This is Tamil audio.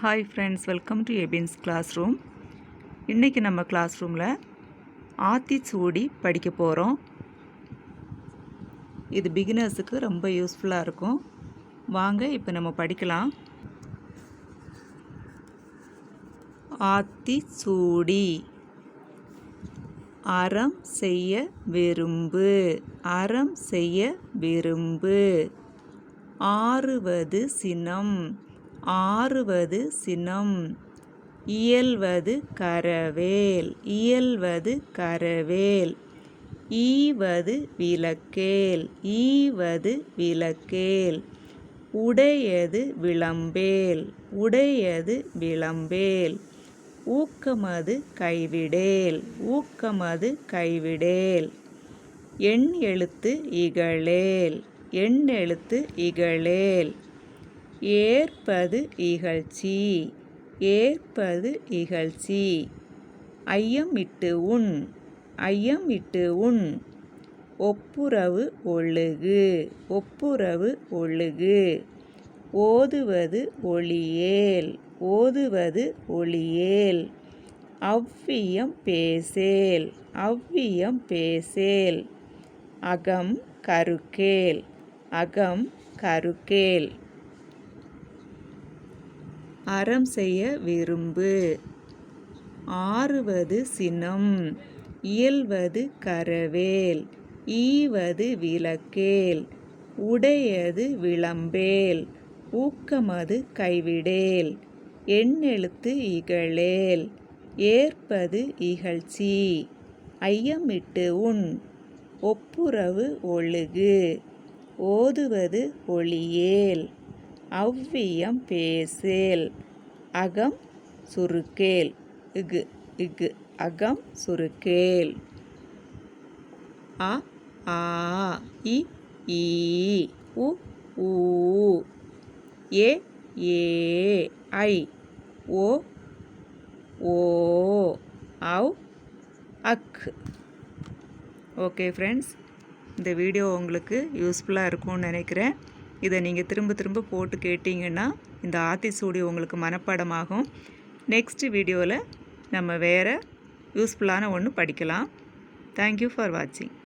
ஹாய் ஃப்ரெண்ட்ஸ், வெல்கம் டு எபின்ஸ் கிளாஸ் ரூம். இன்றைக்கி நம்ம கிளாஸ் ரூமில் ஆத்திச்சூடி படிக்க போகிறோம். இது பிகினர்ஸுக்கு ரொம்ப யூஸ்ஃபுல்லாக இருக்கும். வாங்க இப்போ நம்ம படிக்கலாம். ஆத்திச்சூடி. அறம் செய்ய விரும்பு, அறம் செய்ய விரும்பு. ஆறுவது சினம், ஆறுவது சினம். இயல்வது கரவேல், இயல்வது கரவேல். ஈவது விளக்கேல், ஈவது விளக்கேல். உடையது விளம்பேல், உடையது விளம்பேல். ஊக்கமது கைவிடேல், ஊக்கமது கைவிடேல். எண் எழுத்து இகழேல், எண் எழுத்து இகழேல். ஏற்பது இகழ்ச்சி, ஏற்பது இகழ்ச்சி. ஐயம் இட்டு உண், ஐயம் இட்டு உண். ஒப்புரவு ஒழுகு, ஒப்புரவு ஒழுகு. ஓதுவது ஒளியேல், ஓதுவது ஒளியேல். அவ்வியம் பேசேல், அவ்வியம் பேசேல். அகம் கருக்கேல், அகம் கருக்கேல். அறம் செய்ய விரும்பு. ஆறுவது சினம், இயல்வது கரவேல். ஈவது விளக்கேல், உடையது விளம்பேல். ஊக்கமது கைவிடேல். எண்ணெழுத்து இகழேல், ஏற்பது இகழ்ச்சி. ஐயமிட்டு உண், ஒப்புரவு ஒழுகு. ஓதுவது ஒளியேல், அவ்வியம் பேசேல். அகம் சுருக்கேல், இகு இகு அகம் சுருக்கேல். அ ஆ இ ஈ உ ஊ ஏ ஏ ஐ ஓ ஓ அவ் அக். ஓகே ஃப்ரெண்ட்ஸ், இந்த வீடியோ உங்களுக்கு யூஸ்ஃபுல்லாக இருக்கும்னு நினைக்கிறேன். இதை நீங்கள் திரும்ப திரும்ப போட்டு கேட்டிங்கன்னா இந்த ஆத்திச்சூடி உங்களுக்கு மனப்பாடமாகும். நெக்ஸ்ட் வீடியோவில் நம்ம வேறு யூஸ்ஃபுல்லான ஒன்று படிக்கலாம். தேங்க்யூ ஃபார் வாட்சிங்.